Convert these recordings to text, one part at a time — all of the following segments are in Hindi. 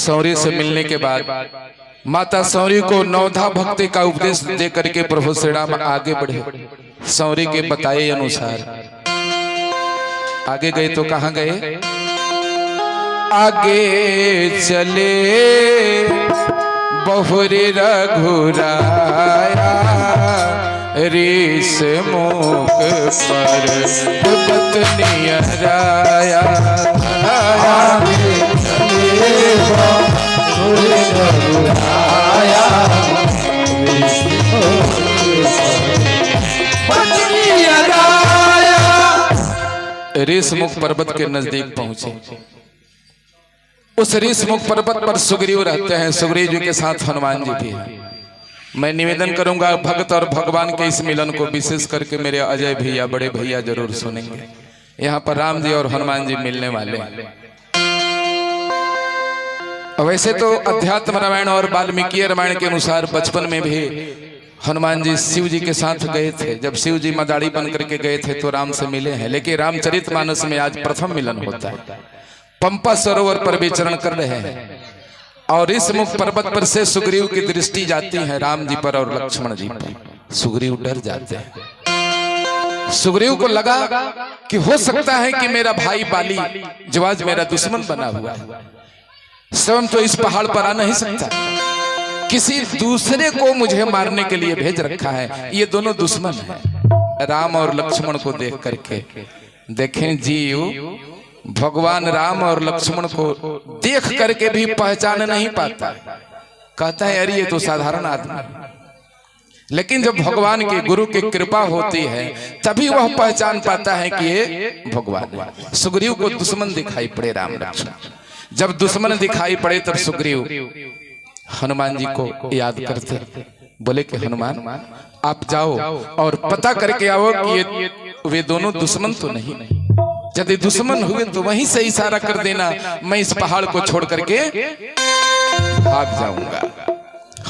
सौरी से मिलने के बाद माता सौरी को नवधा भक्ति का उपदेश दे करके प्रभु श्री राम आगे बढ़े। सौरी के बताए अनुसार आगे गए तो कहाँ गए? आगे चले बहुरी रघुराया ऋष मुख पर पत्नी राया। आगे चले बहुरी रघुराया ऋष ऋषमुख पर्वत के नजदीक पहुंचे। उस ऋषमुख पर्वत पर सुग्रीव रहते हैं। सुग्रीव जी के साथ हनुमान जी भी हैं। मैं निवेदन करूंगा भक्त और भगवान के इस मिलन को विशेष करके मेरे अजय भैया बड़े भैया जरूर सुनेंगे। यहाँ पर राम जी और हनुमान जी मिलने वाले हैं। वैसे तो अध्यात्म रामायण और वाल्मीकि रामायण के अनुसार बचपन में भी हनुमान जी शिव जी के साथ गए थे। जब शिव जी मदारी बन करके गए थे तो राम से मिले हैं। लेकिन रामचरितमानस में आज प्रथम मिलन होता है। पंपा सरोवर पर विचरण कर रहे हैं और इस मुख पर्वत पर से सुग्रीव की दृष्टि जाती है राम जी पर और लक्ष्मण जी पर। सुग्रीव डर जाते हैं। सुग्रीव को लगा कि हो सकता है कि मेरा भाई बाली जो आज मेरा दुश्मन बना हुआ है स्वयं तो इस पहाड़ पर आ नहीं सकता, किसी दूसरे को मुझे मारने के लिए भेज रखा है। ये दोनों दुश्मन हैं। राम और लक्ष्मण को देख करके देखें जीव भगवान राम और लक्ष्मण को देख करके भी पहचान नहीं पाता। कहता है अरे ये तो साधारण आदमी। लेकिन जब भगवान के गुरु की कृपा होती है तभी वह पहचान पाता है कि ये भगवान है। सुग्रीव को दुश्मन दिखाई पड़े राम लक्ष्मण। जब दुश्मन दिखाई पड़े तब सुग्रीव हनुमान जी को याद करते बोले कि हनुमान आप जाओ और पता करके आओ कि ये वे दोनों दुश्मन तो नहीं। यदि दुश्मन हुए तो वहीं से इशारा कर देना, मैं इस पहाड़ को छोड़ करके भाग जाऊंगा।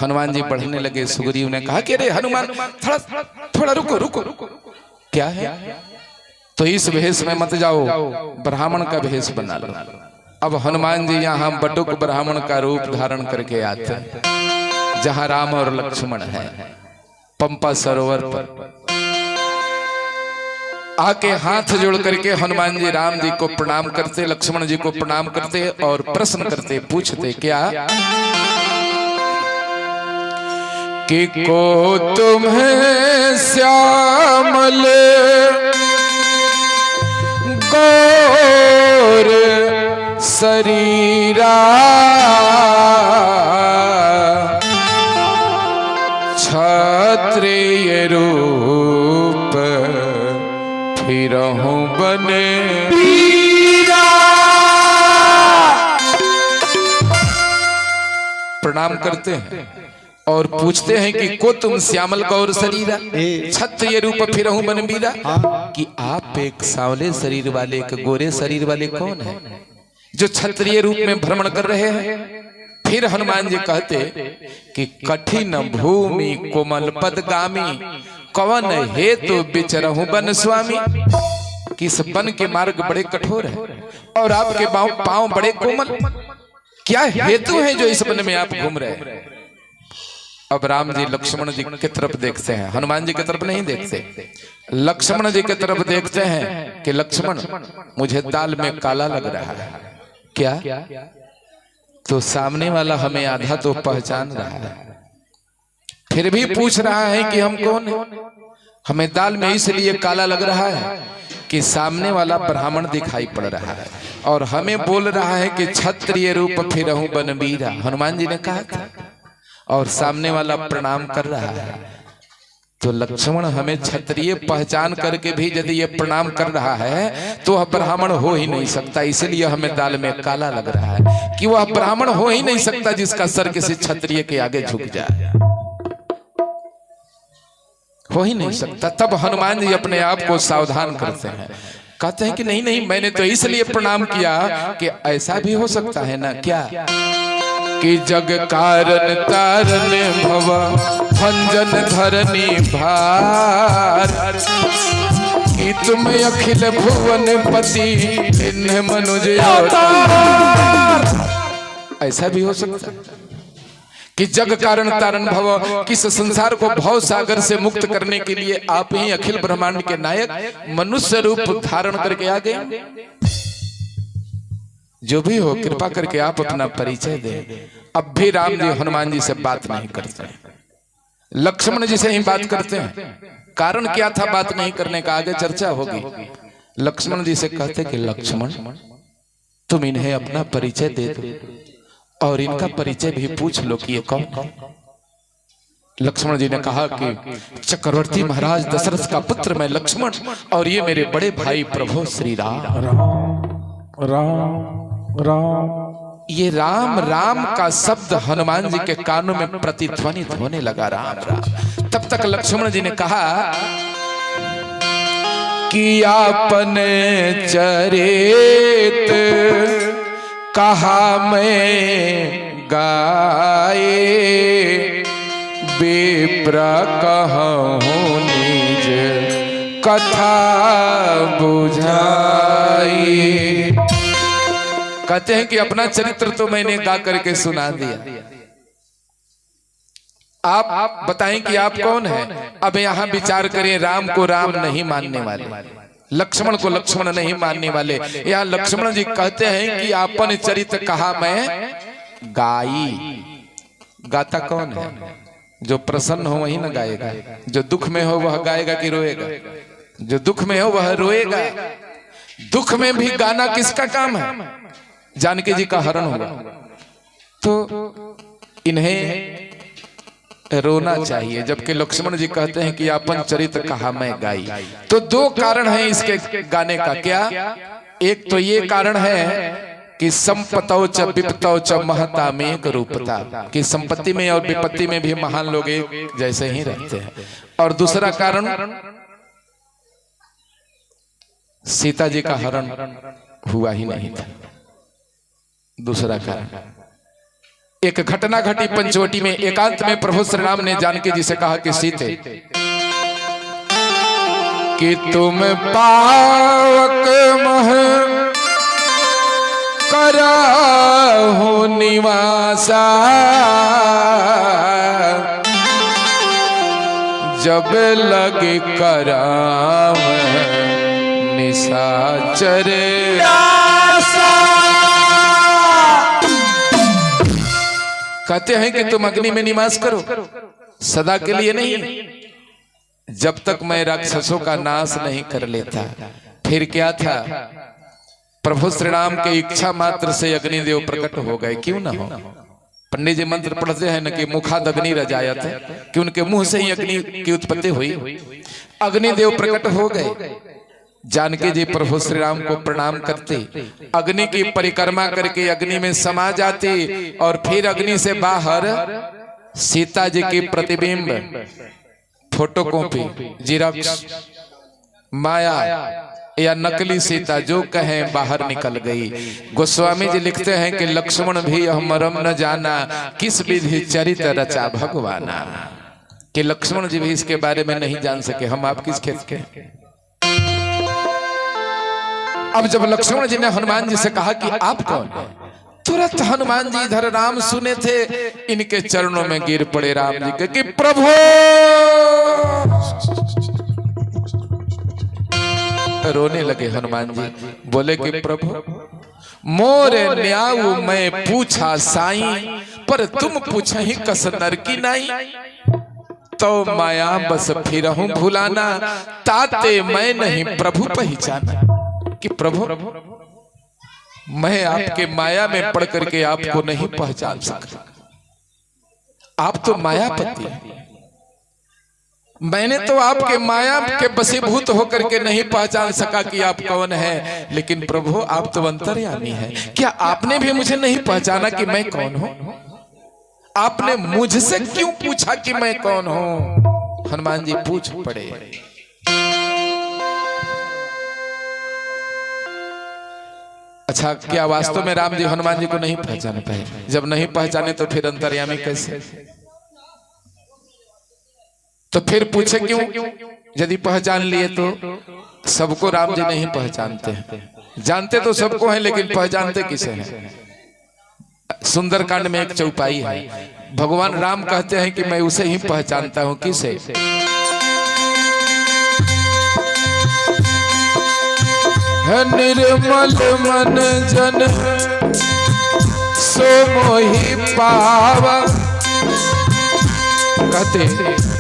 हनुमान जी बढ़ने लगे। सुग्रीव ने कहा कि अरे हनुमान थोड़ा रुको रुको। क्या है? तो इस भेष में मत जाओ, ब्राह्मण का भेष बना लो। अब हनुमान जी यहाँ बटुक ब्राह्मण का रूप धारण करके आते हैं जहाँ राम और लक्ष्मण हैं। पंपा सरोवर पर आके हाथ जोड़ करके हनुमान जी राम जी को प्रणाम करते, लक्ष्मण जी को प्रणाम करते और प्रश्न करते, पूछते क्या कि को तुम्हें श्यामल गौर शरीरा क्षत्रिय रूप फिरहूं बने वीरा। प्रणाम करते हैं और पूछते हैं कि को तुम श्यामल गौर शरीरा क्षत्रिय रूप फिरहूं बन वीरा, कि आप एक सांवले शरीर वाले एक गोरे शरीर वाले कौन है जो क्षत्रिय रूप में भ्रमण कर रहे हैं? फिर हनुमान जी कहते कि कठिन भूमि कोमल पदगामी कवन हेतु बिचरहूं वन स्वामी, कि इस वन के मार्ग बड़े कठोर है और आपके पांव बड़े कोमल, क्या हेतु है जो इस वन में आप घूम रहे हैं? अब राम जी लक्ष्मण जी की तरफ देखते हैं, हनुमान जी की तरफ नहीं देखते। लक्ष्मण जी की तरफ देखते हैं कि लक्ष्मण मुझे दाल में काला लग रहा है। क्या? तो सामने वाला हमें आधा तो पहचान रहा है, फिर भी पूछ रहा है कि हम कौन हैं? हमें दाल में इसलिए काला लग रहा है कि सामने वाला ब्राह्मण दिखाई पड़ रहा है और हमें बोल रहा है कि क्षत्रिय रूप फिरहूं बन वीरा। हनुमान जी ने कहा था और सामने वाला प्रणाम कर रहा है। तो लक्ष्मण हमें क्षत्रिय पहचान करके भी यदि ये प्रणाम कर रहा है तो वह ब्राह्मण हो ही नहीं सकता। इसलिए हमें दाल में काला लग रहा है कि वह ब्राह्मण हो ही नहीं सकता जिसका सर किसी क्षत्रिय के आगे झुक जाए, हो ही नहीं सकता। तब हनुमान जी अपने आप को सावधान करते हैं, कहते हैं कि नहीं नहीं, मैंने तो इसलिए प्रणाम किया कि ऐसा भी हो सकता है ना क्या कि जग कारण तारन भव भंजन धरनी भार, कि तुम अखिल भुवन पति इन्ह मनुज अवतार। ऐसा भी हो सकता है कि जग कारण तारण भव, किस संसार को भव सागर से मुक्त करने के लिए आप ही अखिल ब्रह्मांड के नायक मनुष्य रूप धारण करके आ गए। जो भी हो कृपा करके आप अपना परिचय दें। अब भी राम जी हनुमान जी से बात नहीं करते हैं, लक्ष्मण जी से ही बात करते हैं। कारण क्या था बात नहीं करने का, आगे चर्चा होगी। लक्ष्मण जी से कहते कि लक्ष्मण तुम इन्हें अपना परिचय दे दो और इनका परिचय भी पूछ लो कि ये कौन है। लक्ष्मण जी ने कहा कि चक्रवर्ती महाराज दशरथ का पुत्र मैं लक्ष्मण, और ये मेरे बड़े भाई प्रभु श्री राम। राम राम। ये राम राम का शब्द हनुमान जी के कानों में प्रतिध्वनित होने लगा, राम राम। तब तक लक्ष्मण जी ने कहा कि आपने चरित कहा मैं गाए, विप्र कहूँ निज कथा बुझाई। कहते हैं कि अपना चरित्र तो मैंने गा करके सुना दिया, आप बताएं कि आप कौन हैं। अब यहाँ विचार करें, राम को राम नहीं मानने वाले, लक्ष्मण को लक्ष्मण नहीं मानने वाले। यहाँ लक्ष्मण जी कहते हैं कि आपन चरित्र कहा मैं गाई। गाता कौन है? जो प्रसन्न हो वही ना गाएगा, जो दुख में हो वह गाएगा कि रोएगा? जो दुख में हो वह रोएगा। दुख में भी गाना किसका काम है? जानकी जी का हरण होगा तो इन्हें रोना चाहिए, जबकि लक्ष्मण जी कहते हैं कि अपन चरित्र कहा मैं गाई। तो दो कारण हैं इसके गाने का। क्या? एक तो ये कारण है कि संपतौ च विपतौ च महता में एक रूपता, कि संपत्ति में और विपत्ति में भी महान लोग एक जैसे ही रहते हैं। और दूसरा कारण सीता जी का हरण हुआ ही नहीं था। दूसरा कारण एक घटना घटी पंचवटी में। एकांत में प्रभु श्री राम ने जानकी जी से कहा कि सीते कि तुम पावक मह कराहो निवासा, जब लगे कराम निशाचर कहते हैं कि तुम अग्नि में निवास करो, सदा के लिए नहीं, जब तक मैं राक्षसों का नाश नहीं कर लेता। फिर क्या था? प्रभु श्री राम के इच्छा मात्र से अग्निदेव प्रकट हो गए। क्यों ना हो? पंडित जी मंत्र पढ़ते हैं न कि मुखाद अग्नि रजायत है, कि उनके मुंह से ही अग्नि की उत्पत्ति हुई। अग्निदेव प्रकट हो गए। जानकी जी प्रभु श्री राम को प्रणाम करते, अग्नि की परिक्रमा करके अग्नि में समा जाती, और फिर अग्नि से बाहर सीता जी की प्रतिबिंब, फोटोकॉपी, जिरॉक्स, माया या नकली सीता जो कहें बाहर निकल गई। गोस्वामी जी लिखते हैं कि लक्ष्मण भी यह मरम न जाना, किस विधि चरित रचा भगवाना, कि लक्ष्मण जी भी इसके बारे में नहीं जान सके, हम आप किस खेत के। अब जब लक्ष्मण जी ने हनुमान जी से कहा कि आप कौन हैं, तुरंत हनुमान जी इधर राम सुने थे, इनके चरणों में गिर पड़े राम जी के कि प्रभु। रोने लगे हनुमान जी, बोले कि प्रभु मोरे न्याऊ मैं पूछा साई, पर तुम पूछा ही कस नर की नाई। तो माया बस फिरहूं भुलाना, ताते मैं नहीं प्रभु पहचाना, कि प्रभु मैं आपके माया में पड़ करके आपको नहीं पहचान सकता। आप तो मायापति हैं, मैंने तो आपके माया के बसीभूत होकर के नहीं पहचान सका कि आप कौन हैं। लेकिन प्रभु आप तो अंतर्यामी हैं, क्या आपने भी मुझे नहीं पहचाना कि मैं कौन हूं? आपने मुझसे क्यों पूछा कि मैं कौन हूं? हनुमान जी पूछ पड़े। अच्छा, क्या वास्तव में राम जी हनुमान जी को नहीं पहचान पाए? जब नहीं पहचाने तो फिर अंतर्यामी कैसे? तो फिर पूछे क्यों? यदि पहचान लिए तो सबको राम जी नहीं पहचानते हैं। जानते तो सबको हैं, लेकिन पहचानते किसे हैं? सुंदरकांड में एक चौपाई है, भगवान राम कहते हैं कि मैं उसे ही पहचानता हूं। किसे? निर्मल मन जन सो मोहि पावा, कहते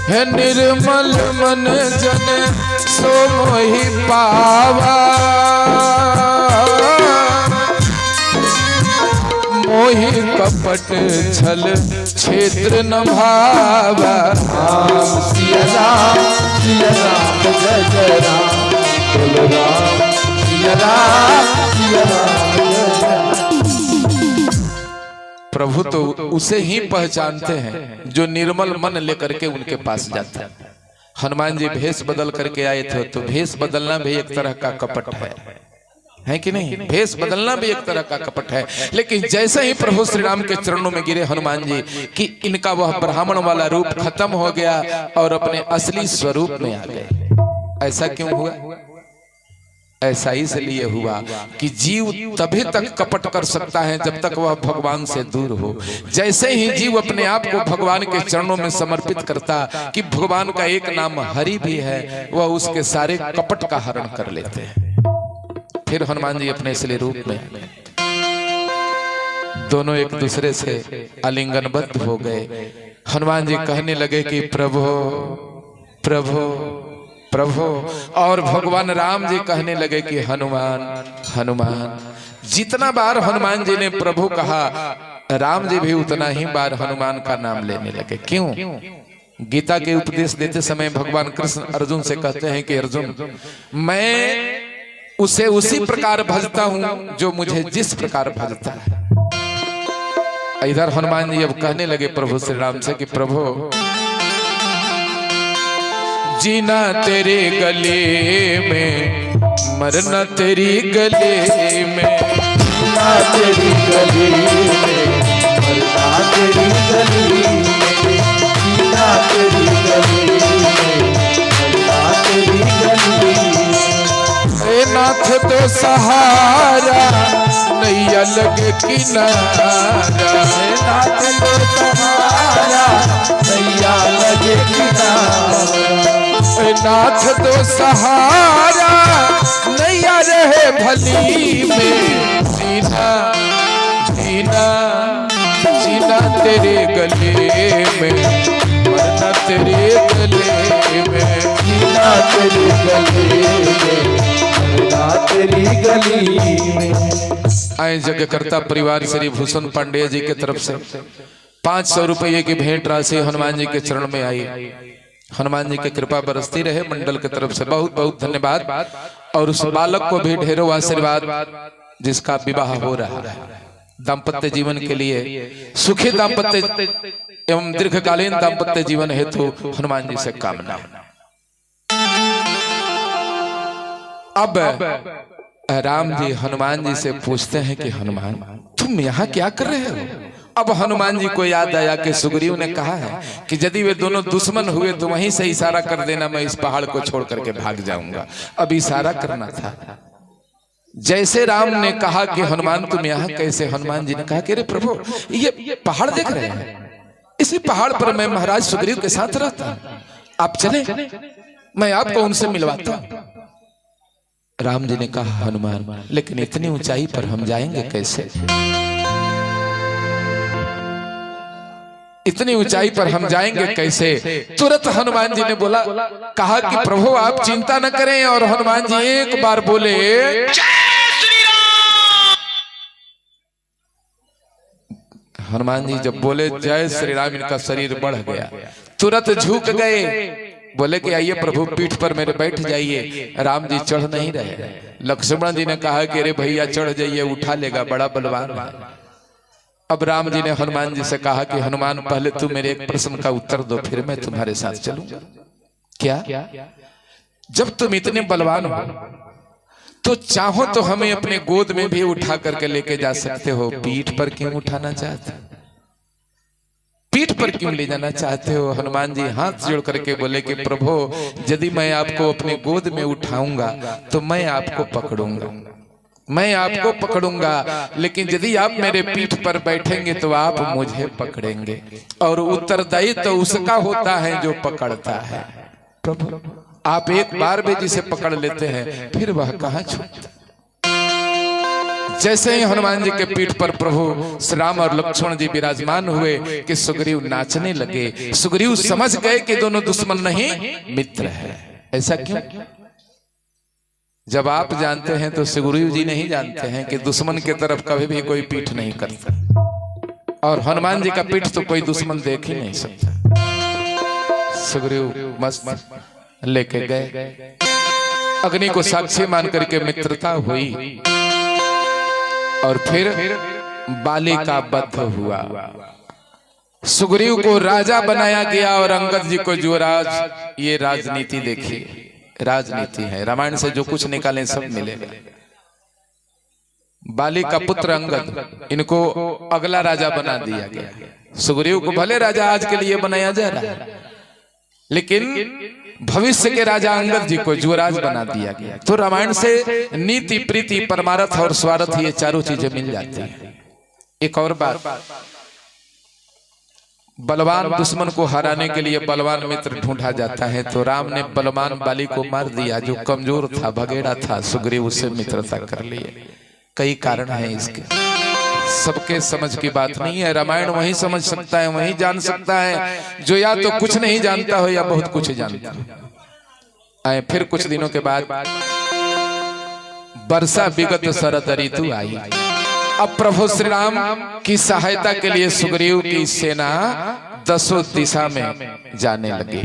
हैं निर्मल मन जन सो मोहि पावा, मोहि कपट छल क्षेत्र न भावा। राम सिया राम जय जय राम, बोलो राम सिया राम सिया राम जय जय। प्रभु तो उसे ही पहचानते हैं जो निर्मल मन लेकर के उनके पास जाता है। हनुमान जी भेष बदल करके आए थे, तो भेष बदलना भी एक तरह का कपट है कि नहीं? भेष बदलना भी एक तरह का कपट है। लेकिन जैसे ही प्रभु श्री राम के चरणों में गिरे हनुमान जी कि इनका वह ब्राह्मण वाला रूप खत्म हो गया और अपने असली स्वरूप में आ गए। ऐसा क्यों हुआ? ऐसा इसलिए हुआ कि जीव तभी तक कपट कर सकता है जब तक वह भगवान से दूर हो। जैसे ही जीव अपने आप को भगवान के चरणों में समर्पित करता कि भगवान का एक नाम हरि भी है, वह उसके सारे कपट का हरण कर लेते हैं। फिर हनुमान जी अपने असली रूप में दोनों एक दूसरे से आलिंगनबद्ध हो गए। हनुमान जी कहने लगे कि प्रभु प्रभु प्रभु, और भगवान राम जी कहने लगे कि हनुमान हनुमान। जितना बार हनुमान जी ने प्रभु कहा, राम जी भी उतना ही बार हनुमान का नाम लेने लगे। क्यों? गीता के उपदेश देते समय भगवान कृष्ण अर्जुन से कहते हैं कि अर्जुन, मैं उसे उसी प्रकार भजता हूं जो मुझे जिस प्रकार भजता है। इधर हनुमान जी अब कहने लगे प्रभु श्री राम से कि प्रभु, जीना तेरे गले में, मरना तेरी गले में, जीना तेरी गली में, मरना तेरी गली में, जीना तेरी गली में, मरना तेरी गली में। नाथ तो सहारा नैया लगे किनारा, नाथ तो सहारा नैया लगे किनारा, नाथ तो सहारा नैया रहे भली में। जीना जीना जीना तेरे गले में, मरना तेरे गले में, जीना तेरे गले में, मरना तेरी गली में। आए जगकर्ता परिवार श्री भूषण पांडेय जी के तरफ से 500 रुपये की भेंट राशि हनुमान जी के चरण में आई। हनुमान जी की कृपा बरसती रहे मंडल की तरफ से, बहुत बहुत धन्यवाद। और उस बालक को भी ढेरों आशीर्वाद जिसका विवाह हो रहा है। दाम्पत्य जीवन के लिए, सुखी दाम्पत्य एवं दीर्घकालीन दाम्पत्य जीवन हेतु हनुमान जी से कामना। अब राम जी हनुमान जी से पूछते हैं कि हनुमान, तुम यहाँ क्या कर रहे हो? अब हनुमान जी को याद आया कि सुग्रीव ने कहा है कि यदि वे दोनों दुश्मन हुए तो वहीं से इशारा कर देना, मैं इस पहाड़ को छोड़ करके भाग जाऊंगा। अब इशारा करना था। जैसे राम ने कहा कि हनुमान तुम यहाँ कैसे, हनुमान जी ने कहा कि अरे प्रभु, ये पहाड़ देख रहे हैं, इसी पहाड़ पर मैं महाराज सुग्रीव के साथ रहता हूं, आप चले, मैं आपको उनसे मिलवाता हूं। राम जी ने कहा हनुमान, लेकिन इतनी ऊंचाई पर हम जाएंगे कैसे? इतनी ऊंचाई पर हम जाएंगे कैसे? तुरंत हनुमान जी ने बोला, कहा कि प्रभु आप चिंता न करें। और हनुमान जी एक बार बोले, हनुमान जी जब बोले जय श्री राम, इनका शरीर बढ़ गया, तुरंत झुक गए, बोले कि आइए प्रभु पीठ पर मेरे बैठ जाइए। राम जी चढ़ नहीं रहे। लक्ष्मण जी ने कहा कि अरे भैया चढ़ जाइए, उठा लेगा, बड़ा बलवान है। अब राम जी ने हनुमान जी से कहा कि हनुमान पहले तू मेरे एक प्रश्न का उत्तर दो, फिर मैं तुम्हारे साथ चलूंगा। क्या? जब तुम इतने बलवान हो तो चाहो तो हमें अपने गोद में भी उठा करके लेके जा सकते हो, पीठ पर क्यों उठाना चाहते हो? पीठ पर क्यों ले जाना चाहते हो? हनुमान जी हाथ जोड़ करके बोले कि प्रभु, यदि मैं आपको अपने गोद में उठाऊंगा तो मैं आपको पकड़ूंगा, मैं आपको पकड़ूंगा, लेकिन यदि आप मेरे पीठ पर बैठेंगे तो आप मुझे पकड़ेंगे, और उत्तरदायी तो उसका होता है जो पकड़ता है। प्रभु आप एक बार भी जिसे पकड़ लेते हैं फिर वह कहाँ छूटता। जैसे ही हनुमान जी के पीठ पर प्रभु श्री राम और लक्ष्मण जी विराजमान हुए कि सुग्रीव नाचने लगे। सुग्रीव समझ गए कि दोनों दुश्मन नहीं मित्र है। ऐसा क्यों? जब आप जानते हैं तो सुग्रीव जी नहीं जानते हैं कि दुश्मन की तरफ कभी भी कोई पीठ नहीं करता, और हनुमान जी का पीठ तो कोई दुश्मन देख ही नहीं सकता। सुग्रीव मस्त लेके गए, अग्नि को साक्षी मान करके मित्रता हुई, और फिर बाली का वध हुआ। सुग्रीव को राजा बनाया गया और अंगद जी को युवराज। ये राजनीति देखिए, राजनीति है। रामायण से जो कुछ निकालें सब मिलेगा। बाली का पुत्र अंगद, इनको अगला राजा बना दिया गया। सुग्रीव को भले राजा आज के लिए बनाया जा रहा है, लेकिन भविष्य के राजा अंगद जी को युवराज बना दिया गया। तो रामायण से नीति, प्रीति, परमार्थ और स्वार्थ ये चारों चीजें मिल जाती हैं। एक और बात, बलवान दुश्मन को हराने के लिए बलवान मित्र ढूंढा जाता है। तो राम ने बलवान बाली को मार दिया, जो कमजोर था, भगेड़ा था। सुग्रीव उससे मित्रता कर लिए। कई कारण हैं इसके, सबके समझ की बात नहीं है। रामायण वही समझ सकता है, वही जान सकता है जो या तो कुछ नहीं जानता हो या बहुत कुछ जानता हो। आए फिर कुछ दिनों के बाद वर्षा विगत शरद ऋतु आई। अब प्रभु श्री राम की सहायता के लिए सुग्रीव की सेना 10 दिशा में जाने लगी।